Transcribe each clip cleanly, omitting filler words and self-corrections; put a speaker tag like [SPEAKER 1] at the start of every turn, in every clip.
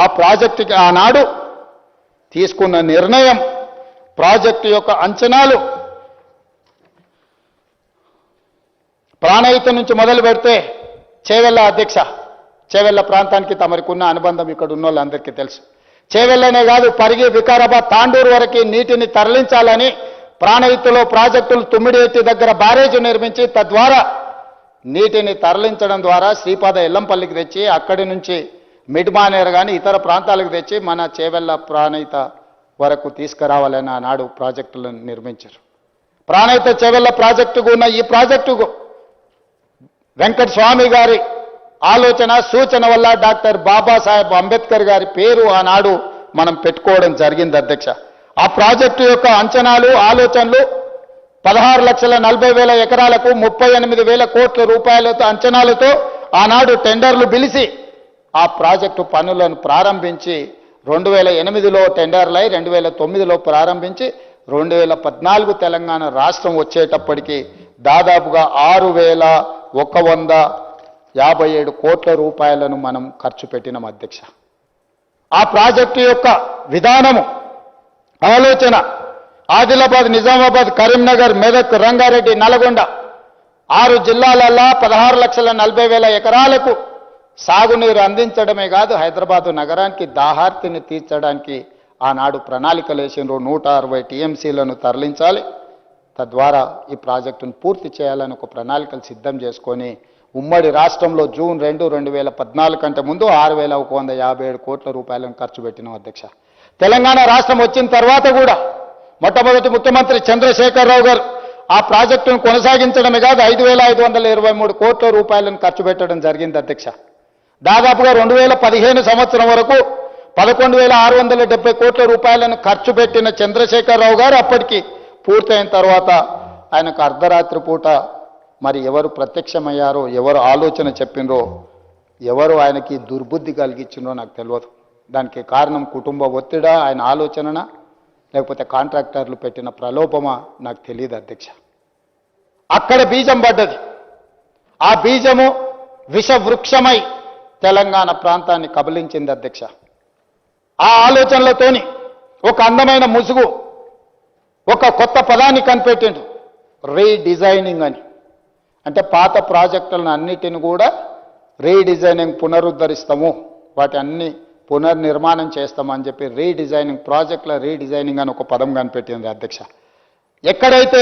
[SPEAKER 1] ఆ ప్రాజెక్టుకి ఆనాడు తీసుకున్న నిర్ణయం, ప్రాజెక్టు యొక్క అంచనాలు, ప్రాణహిత నుంచి మొదలు పెడితే చేవెళ్ళ అధ్యక్ష, చేవెళ్ళ ప్రాంతానికి తమరికున్న అనుబంధం ఇక్కడ ఉన్న వాళ్ళందరికీ తెలుసు. చేవెళ్ళనే కాదు, పరిగి, వికారాబాద్, తాండూరు వరకు నీటిని తరలించాలని ప్రాణహితలో ప్రాజెక్టులు తుమ్మిడిఎత్తి దగ్గర బ్యారేజ్ నిర్మించి తద్వారా నీటిని తరలించడం ద్వారా శ్రీపాద ఎల్లంపల్లికి తెచ్చి అక్కడి నుంచి మిడ్మానేర్ కానీ ఇతర ప్రాంతాలకు తెచ్చి మన చేవెళ్ళ ప్రాణహిత వరకు తీసుకురావాలని ఆనాడు ప్రాజెక్టులను నిర్మించారు. ప్రాణహిత చేవెళ్ళ ప్రాజెక్టుకు ఉన్న ఈ ప్రాజెక్టుకు వెంకట స్వామి గారి ఆలోచన సూచన వల్ల డాక్టర్ బాబాసాహెబ్ అంబేద్కర్ గారి పేరు ఆనాడు మనం పెట్టుకోవడం జరిగింది అధ్యక్ష. ఆ ప్రాజెక్టు యొక్క అంచనాలు, ఆలోచనలు 16,40,000 ఎకరాలకు 38,000 కోట్ల రూపాయలతో అంచనాలతో ఆనాడు టెండర్లు పిలిచి ఆ ప్రాజెక్టు పనులను ప్రారంభించి 2008లో టెండర్లై 2009లో ప్రారంభించి 2014 తెలంగాణ రాష్ట్రం వచ్చేటప్పటికి దాదాపుగా 6,157 కోట్ల రూపాయలను మనం ఖర్చు పెట్టినాం అధ్యక్ష. ఆ ప్రాజెక్టు యొక్క విధానము, ఆలోచన ఆదిలాబాద్, నిజామాబాద్, కరీంనగర్, మెదక్, రంగారెడ్డి, నల్గొండ 6 జిల్లాలల్లా 16,40,000 ఎకరాలకు సాగునీరు అందించడమే కాదు, హైదరాబాదు నగరానికి దాహార్తిని తీర్చడానికి ఆనాడు ప్రణాళికలు వేసిండ్రు. 160 టీఎంసీలను తరలించాలి, తద్వారా ఈ ప్రాజెక్టును పూర్తి చేయాలని ఒక ప్రణాళికలు సిద్ధం చేసుకొని ఉమ్మడి రాష్ట్రంలో జూన్ 2, 2014 కంటే ముందు 6,157 కోట్ల రూపాయలను ఖర్చు పెట్టినాం అధ్యక్ష. తెలంగాణ రాష్ట్రం వచ్చిన తర్వాత కూడా మొట్టమొదటి ముఖ్యమంత్రి చంద్రశేఖరరావు గారు ఆ ప్రాజెక్టును కొనసాగించడమే కాదు 5,523 కోట్ల రూపాయలను ఖర్చు పెట్టడం జరిగింది అధ్యక్ష. దాదాపుగా 2015 సంవత్సరం వరకు 11,670 కోట్ల రూపాయలను ఖర్చు పెట్టిన చంద్రశేఖరరావు గారు అప్పటికి పూర్తయిన తర్వాత ఆయనకు అర్ధరాత్రి పూట మరి ఎవరు ప్రత్యక్షమయ్యారో, ఎవరు ఆలోచన చెప్పినరో, ఎవరు ఆయనకి దుర్బుద్ధి కలిగించిందో నాకు తెలియదు. దానికి కారణం కుటుంబ ఒత్తిడా, ఆయన ఆలోచననా, లేకపోతే కాంట్రాక్టర్లు పెట్టిన ప్రలోభమా నాకు తెలియదు అధ్యక్ష. అక్కడ బీజం పడ్డది. ఆ బీజము విషవృక్షమై తెలంగాణ ప్రాంతాన్ని కబలించింది అధ్యక్ష. ఆ ఆలోచనలతోని ఒక అందమైన ముసుగు, ఒక కొత్త పదాన్ని కనిపెట్టిండు, రీడిజైనింగ్ అని. అంటే పాత ప్రాజెక్టులను అన్నిటిని కూడా రీడిజైనింగ్, పునరుద్ధరిస్తాము, వాటి అన్ని పునర్నిర్మాణం చేస్తామని చెప్పి రీడిజైనింగ్, ప్రాజెక్టుల రీడిజైనింగ్ అని ఒక పదం కనిపెట్టింది అధ్యక్ష. ఎక్కడైతే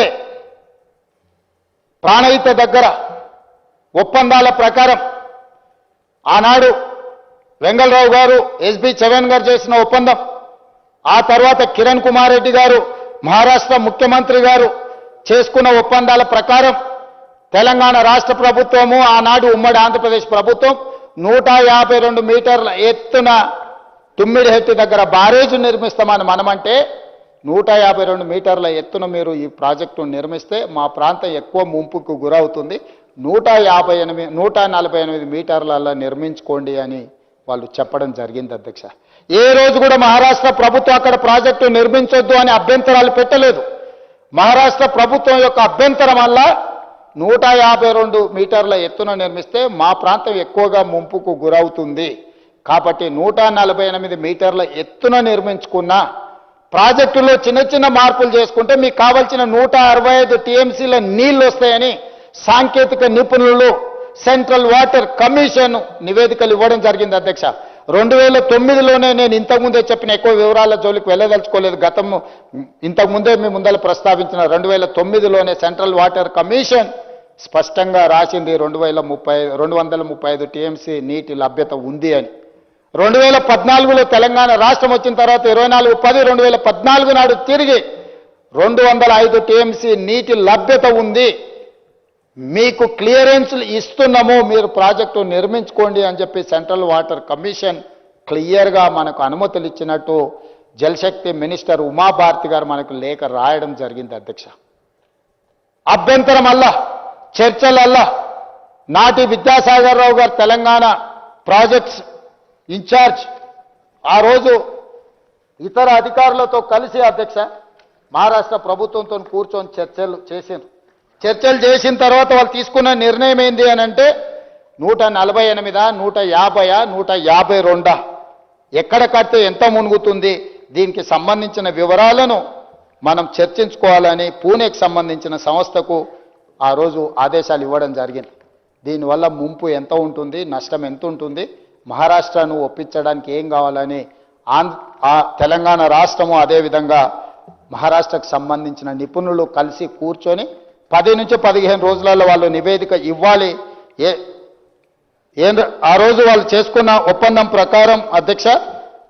[SPEAKER 1] ప్రాణహిత దగ్గర ఒప్పందాల ప్రకారం ఆనాడు వెంగళరావు గారు, ఎస్బి చవన్ గారు చేసిన ఒప్పందం, ఆ తర్వాత కిరణ్ కుమార్ రెడ్డి గారు మహారాష్ట్ర ముఖ్యమంత్రి గారు చేసుకున్న ఒప్పందాల ప్రకారం తెలంగాణ రాష్ట్ర ప్రభుత్వము, ఆనాడు ఉమ్మడి ఆంధ్రప్రదేశ్ ప్రభుత్వం 152 మీటర్ల ఎత్తున తుమ్మిడిహెట్టి దగ్గర బ్యారేజ్ నిర్మిస్తామని మనమంటే 152 మీటర్ల ఎత్తున మీరు ఈ ప్రాజెక్టు నిర్మిస్తే మా ప్రాంతం ఎక్కువ ముంపుకు గురవుతుంది, 148 మీటర్లలో నిర్మించుకోండి అని వాళ్ళు చెప్పడం జరిగింది అధ్యక్ష. ఏ రోజు కూడా మహారాష్ట్ర ప్రభుత్వం అక్కడ ప్రాజెక్టు నిర్మించొద్దు అని అభ్యంతరాలు పెట్టలేదు. మహారాష్ట్ర ప్రభుత్వం యొక్క అభ్యంతరం వల్ల 152 మీటర్ల ఎత్తున నిర్మిస్తే మా ప్రాంతం ఎక్కువగా ముంపుకు గురవుతుంది కాబట్టి 148 మీటర్ల ఎత్తున నిర్మించుకున్న ప్రాజెక్టులో చిన్న చిన్న మార్పులు చేసుకుంటే మీకు కావాల్సిన 165 టీఎంసీల నీళ్లు వస్తాయని సాంకేతిక నిపుణులు సెంట్రల్ వాటర్ కమిషన్ నివేదికలు ఇవ్వడం జరిగింది అధ్యక్ష. 2009లోనే నేను ఇంతకుముందే చెప్పిన ఎక్కువ వివరాల జోలికి వెళ్ళదలుచుకోలేదు. గతము ఇంతకుముందే మీ ముందర ప్రస్తావించిన 2009లోనే సెంట్రల్ వాటర్ కమిషన్ స్పష్టంగా రాసింది 235 టీఎంసీ నీటి లభ్యత ఉంది అని. 2014లో తెలంగాణ రాష్ట్రం వచ్చిన తర్వాత 24/10/2014 నాడు తిరిగి 205 టీఎంసీ నీటి లభ్యత ఉంది, మీకు క్లియరెన్స్లు ఇస్తున్నాము, మీరు ప్రాజెక్టు నిర్మించుకోండి అని చెప్పి సెంట్రల్ వాటర్ కమిషన్ క్లియర్గా మనకు అనుమతులు ఇచ్చినట్టు జలశక్తి మినిస్టర్ ఉమాభారతి గారు మనకు లేఖ రాయడం జరిగింది అధ్యక్ష. అభ్యంతరం అల్లా, చర్చలల్లా నాటి విద్యాసాగర్ రావు గారు తెలంగాణ ప్రాజెక్ట్స్ ఇన్ఛార్జ్ ఆ రోజు ఇతర అధికారులతో కలిసి అధ్యక్ష మహారాష్ట్ర ప్రభుత్వంతో కూర్చొని చర్చలు చేసిన తర్వాత వాళ్ళు తీసుకున్న నిర్ణయం ఏంది అని అంటే 148, 150, 152 ఎక్కడ కడితే ఎంత మునుగుతుంది, దీనికి సంబంధించిన వివరాలను మనం చర్చించుకోవాలని పూణేకి సంబంధించిన సంస్థకు ఆ రోజు ఆదేశాలు ఇవ్వడం జరిగింది. దీనివల్ల ముంపు ఎంత ఉంటుంది, నష్టం ఎంత ఉంటుంది, మహారాష్ట్రను ఒప్పించడానికి ఏం కావాలని తెలంగాణ రాష్ట్రము అదేవిధంగా మహారాష్ట్రకు సంబంధించిన నిపుణులు కలిసి కూర్చొని 10 నుంచి 15 రోజులలో వాళ్ళు నివేదిక ఇవ్వాలి. ఆ రోజు వాళ్ళు చేసుకున్న ఒప్పందం ప్రకారం అధ్యక్ష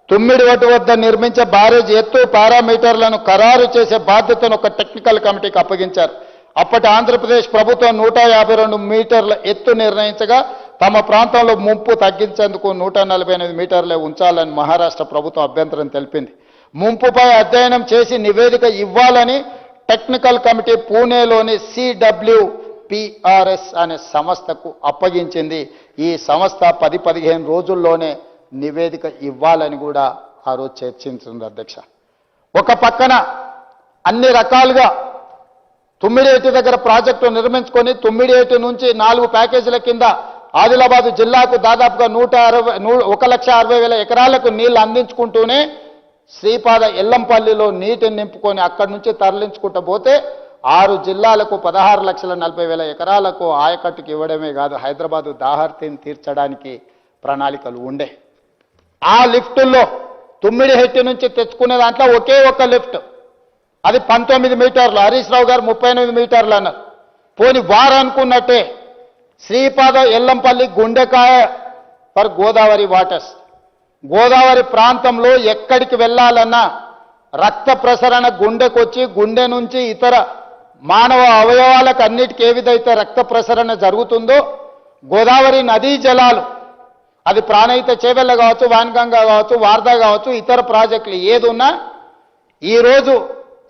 [SPEAKER 1] తుమ్మిడివట్టు వద్ద నిర్మించే బ్యారేజ్ ఎత్తు పారామీటర్లను ఖరారు చేసే బాధ్యతను ఒక టెక్నికల్ కమిటీకి అప్పగించారు. అప్పటి ఆంధ్రప్రదేశ్ ప్రభుత్వం 152 మీటర్ల ఎత్తు నిర్ణయించగా తమ ప్రాంతంలో ముంపు తగ్గించేందుకు 148 మీటర్లే ఉంచాలని మహారాష్ట్ర ప్రభుత్వం అభ్యంతరం తెలిపింది. ముంపుపై అధ్యయనం చేసి నివేదిక ఇవ్వాలని టెక్నికల్ కమిటీ పూణేలోని CWPRS అనే సంస్థకు అప్పగించింది. ఈ సంస్థ 10-15 రోజుల్లోనే నివేదిక ఇవ్వాలని కూడా ఆ రోజు చర్చించింది అధ్యక్ష. ఒక పక్కన అన్ని రకాలుగా తుమ్మిడిహెట్టి దగ్గర ప్రాజెక్టు నిర్మించుకొని తుమ్మిడిహెట్టి నుంచి 4 ప్యాకేజీల కింద ఆదిలాబాద్ జిల్లాకు దాదాపుగా 1,60,000 ఎకరాలకు నీళ్లు అందించుకుంటూనే శ్రీపాద ఎల్లంపల్లిలో నీటిని నింపుకొని అక్కడి నుంచి తరలించుకుంటూ పోతే 6 జిల్లాలకు 16,40,000 ఎకరాలకు ఆయకట్టుకు ఇవ్వడమే కాదు, హైదరాబాదు దాహార్తిని తీర్చడానికి ప్రణాళికలు ఉండే. ఆ లిఫ్టుల్లో తుమ్మిడిహెట్టి నుంచి తెచ్చుకునే దాంట్లో ఒకే ఒక లిఫ్ట్, అది 19 మీటర్లు, హరీష్ రావు గారు 38 మీటర్లు అన్నారు. పోని వారు అనుకున్నట్టే శ్రీపాద ఎల్లంపల్లి గుండెకాయ ఫర్ గోదావరి వాటర్స్. గోదావరి ప్రాంతంలో ఎక్కడికి వెళ్ళాలన్నా రక్త ప్రసరణ గుండెకొచ్చి గుండె నుంచి ఇతర మానవ అవయవాలకు అన్నిటికీ ఏ విధైతే రక్త ప్రసరణ జరుగుతుందో గోదావరి నదీ జలాలు, అది ప్రాణహిత చేవెళ్ళ కావచ్చు, వాన్గంగా కావచ్చు, వార్దా కావచ్చు, ఇతర ప్రాజెక్టులు ఏది ఉన్నా ఈరోజు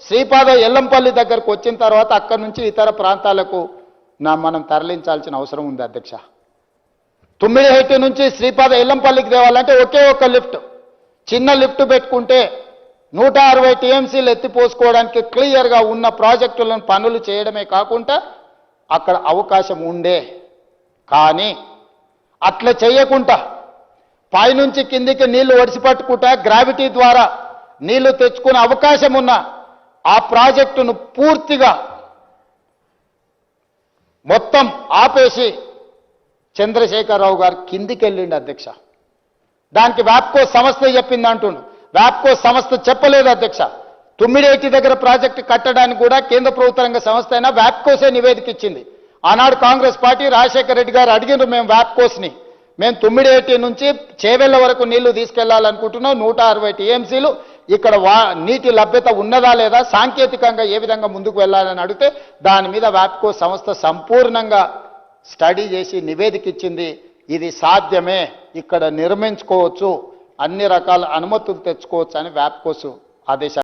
[SPEAKER 1] శ్రీపాద ఎల్లంపల్లి దగ్గరకు వచ్చిన తర్వాత అక్కడి నుంచి ఇతర ప్రాంతాలకు మనం తరలించాల్సిన అవసరం ఉంది అధ్యక్ష. తుమ్మిడిహెట్టి నుంచి శ్రీపాద ఎల్లంపల్లికి తేవాలంటే ఒకే ఒక లిఫ్ట్, చిన్న లిఫ్ట్ పెట్టుకుంటే 160 TMCలు ఎత్తిపోసుకోవడానికి క్లియర్గా ఉన్న ప్రాజెక్టులను పనులు చేయడమే కాకుండా అక్కడ అవకాశం ఉండే. కానీ అట్లా చేయకుండా పైనుంచి కిందికి నీళ్లు ఒడిసిపట్టుకుంటా గ్రావిటీ ద్వారా నీళ్లు తెచ్చుకునే అవకాశం ఉన్న ఆ ప్రాజెక్టును పూర్తిగా మొత్తం ఆపేసి చంద్రశేఖరరావు గారు కిందికి వెళ్ళిండు అధ్యక్ష. దానికి వ్యాప్కో సంస్థ చెప్పింది అంటుండు, వ్యాప్కో సంస్థ చెప్పలేదు అధ్యక్ష. తుమ్మిడిహెట్టి దగ్గర ప్రాజెక్టు కట్టడానికి కూడా కేంద్ర ప్రభుత్వ రంగ సంస్థ అయినా వ్యాప్కోసే నివేదిక ఇచ్చింది. ఆనాడు కాంగ్రెస్ పార్టీ రాజశేఖర రెడ్డి గారు అడిగినారు మేము వ్యాప్కోస్ని, మేము తుమ్మిడిహెట్టి నుంచి చేవెళ్ల వరకు నీళ్లు తీసుకెళ్లాలనుకుంటున్నాం, 160 TMCలు ఇక్కడ నీటి లభ్యత ఉన్నదా లేదా, సాంకేతికంగా ఏ విధంగా ముందుకు వెళ్ళాలని అడిగితే దాని మీద వ్యాప్కో సంస్థ సంపూర్ణంగా స్టడీ చేసి నివేదిక ఇచ్చింది. ఇది సాధ్యమే, ఇక్కడ నిర్మించుకోవచ్చు, అన్ని రకాల అనుమతులు తెచ్చుకోవచ్చు అని వ్యాప్కోస్ ఆదేశాలు